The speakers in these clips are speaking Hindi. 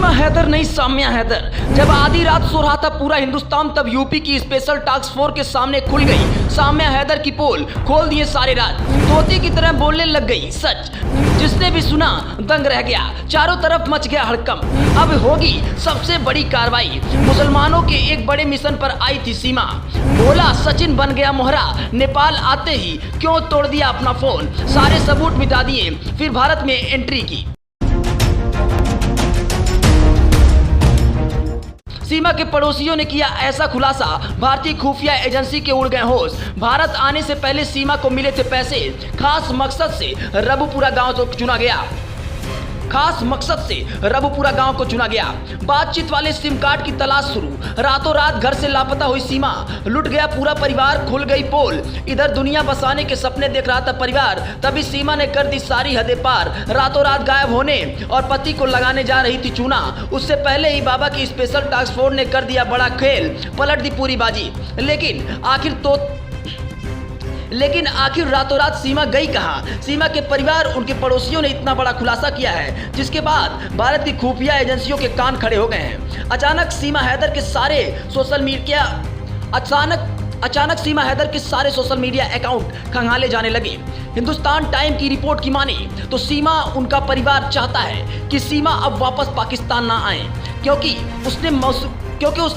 सीमा हैदर नहीं, साम्या हैदर। जब आधी रात सो रहा था पूरा हिंदुस्तान, तब यूपी की स्पेशल टास्क फोर्स के सामने खुल गई साम्या हैदर की पोल। खोल दिए सारे राज, तोते की तरह बोलने लग गई सच। जिसने भी सुना दंग रह गया, चारों तरफ मच गया हड़कंप। अब होगी सबसे बड़ी कार्रवाई। मुसलमानों के एक बड़े मिशन पर आई थी सीमा। बोला सचिन बन गया मोहरा, नेपाल आते ही क्यों तोड़ दिया अपना फोन। सारे सबूत मिटा दिए, फिर भारत में एंट्री की। सीमा के पड़ोसियों ने किया ऐसा खुलासा, भारतीय खुफिया एजेंसी के उड़ गए होश। भारत आने से पहले सीमा को मिले थे पैसे, खास मकसद से रबुपुरा गांव को चुना गया। बातचीत वाले सिम कार्ड की तलाश शुरू। रातों रात घर से लापता हुई सीमा, लुट गया पूरा परिवार, खुल गई पोल। इधर दुनिया बसाने के सपने देख रहा था परिवार, तभी सीमा ने कर दी सारी हदें पार। रातों रात गायब होने और पति को लगाने जा रही थी चूना। उससे पहले ही बाबा की स्पेशल टास्क फोर्स ने कर दिया बड़ा खेल, पलट दी पूरी बाजी। लेकिन आखिर रातों रात सीमा गई कहां? सीमा के परिवार, उनके पड़ोसियों ने इतना बड़ा खुलासा किया है, जिसके बाद भारत की खुफिया एजेंसियों के कान खड़े हो गए हैं। अचानक सीमा हैदर के सारे सोशल मीडिया अकाउंट खंगाले जाने लगे। हिंदुस्तान टाइम की रिपोर्ट की माने तो सीमा, उनका परिवार चाहता है कि सीमा अब वापस पाकिस्तान ना आए, क्योंकि उसने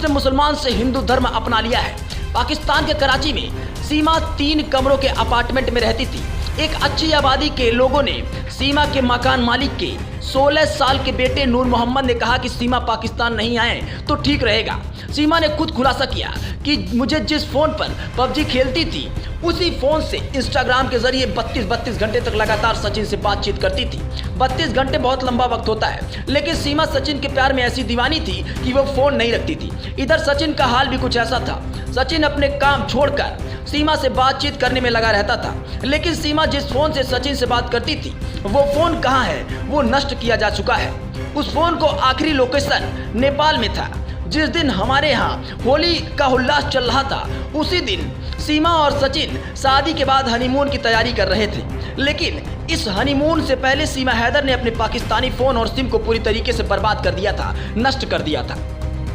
मुसलमान से हिंदू धर्म अपना लिया है। पाकिस्तान के कराची में सीमा 3 कमरों के अपार्टमेंट में रहती थी। एक अच्छी आबादी के लोगों ने सीमा के मकान मालिक के 16 साल के बेटे नूर मोहम्मद ने कहा कि सीमा पाकिस्तान नहीं आए तो ठीक रहेगा। सीमा ने खुद खुलासा किया कि मुझे जिस फोन पर पबजी खेलती थी, उसी फोन से इंस्टाग्राम के जरिए 32 घंटे तक लगातार सचिन से बातचीत करती थी। 32 घंटे बहुत लंबा वक्त होता है, लेकिन सीमा सचिन के प्यार में ऐसी दीवानी थी कि वो फोन नहीं रखती थी। इधर सचिन का हाल भी कुछ ऐसा था। सचिन अपने काम छोड़कर सीमा से बातचीत करने में लगा रहता था, लेकिन सीमा जिस फोन से सचिन से बात करती थी, वो फोन कहाँ है? वो नष्ट किया जा चुका है। उस फोन को आखिरी लोकेशन नेपाल में था। जिस दिन हमारे यहाँ होली का उल्लास चल रहा था, उसी दिन सीमा और सचिन शादी के बाद हनीमून की तैयारी कर रहे थे। लेकिन इस हनीमून से पहले सीमा हैदर ने अपने पाकिस्तानी फोन और सिम को पूरी तरीके से बर्बाद कर दिया था, नष्ट कर दिया था।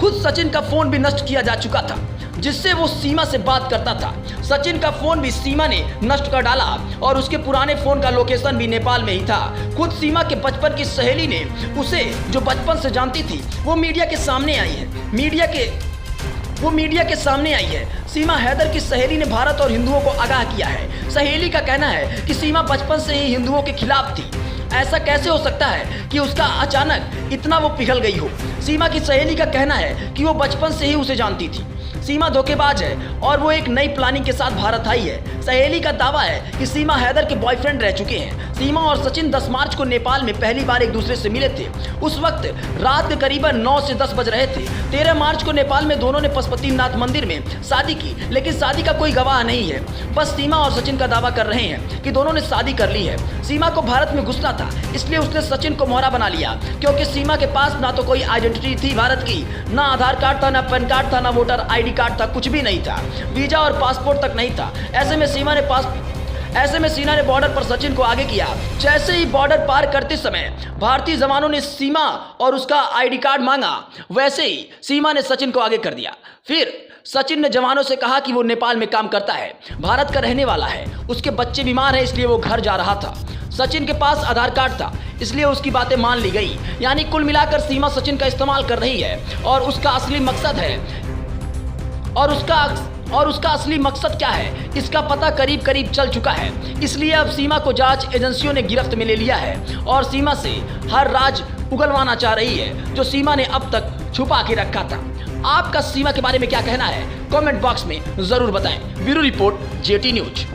खुद सचिन का फोन भी नष्ट किया जा चुका था, जिससे वो सीमा से बात करता था। सचिन का फोन भी सीमा ने नष्ट कर डाला और उसके पुराने फोन का लोकेशन भी नेपाल में ही था। खुद सीमा के बचपन की सहेली ने उसे, जो बचपन से जानती थी, वो मीडिया के सामने आई है। सीमा हैदर की सहेली ने भारत और हिंदुओं को आगाह किया है। सहेली का कहना है कि सीमा बचपन से ही हिंदुओं के खिलाफ थी। ऐसा कैसे हो सकता है कि उसका अचानक इतना वो पिघल गई हो? सीमा की सहेली का कहना है कि वो बचपन से ही उसे जानती थी। सीमा धोखेबाज है और वो एक नई प्लानिंग के साथ भारत आई है। सहेली का दावा है कि सीमा हैदर के बॉयफ्रेंड रह चुके हैं। सीमा और सचिन 10 मार्च को नेपाल में पहली बार एक दूसरे से मिले थे। उस वक्त रात के करीबन 9 से 10 बज रहे थे। 13 मार्च को नेपाल में दोनों ने पशुपतिनाथ मंदिर में शादी की, लेकिन शादी का कोई गवाह नहीं है। बस सीमा और सचिन का दावा कर रहे हैं कि दोनों ने शादी कर ली है। सीमा को भारत में घुसना था, इसलिए उसने सचिन को मोहरा बना लिया, क्योंकि सीमा के पास ना तो कोई आइडेंटिटी थी भारत की, ना आधार कार्ड था, ना पैन कार्ड था, ना वोटर ID कार्ड था, कुछ भी नहीं था। वीजा और पासपोर्ट तक नहीं था। ऐसे में सीमा ने बॉर्डर पर सचिन को आगे किया। जैसे ही बॉर्डर पार करते समय भारतीय जवानों ने सीमा और उसका ID कार्ड मांगा, वैसे ही सीमा ने सचिन को आगे कर दिया। फिर सचिन ने जवानों से कहा कि वो नेपाल में काम करता है, भारत का रहने वाला है, उसके बच्चे बीमार हैं, इसलिए वो घर जा रहा था। सचिन के पास आधार कार्ड था, इसलिए उसकी बातें मान ली गई। यानी कुल मिलाकर सीमा सचिन का इस्तेमाल कर रही है और उसका असली मकसद क्या है, इसका पता करीब करीब चल चुका है। इसलिए अब सीमा को जांच एजेंसियों ने गिरफ्त में ले लिया है और सीमा से हर राज उगलवाना चाह रही है, जो सीमा ने अब तक छुपा के रखा था। आपका सीमा के बारे में क्या कहना है? कमेंट बॉक्स में जरूर बताएं। Bureau report, JT news.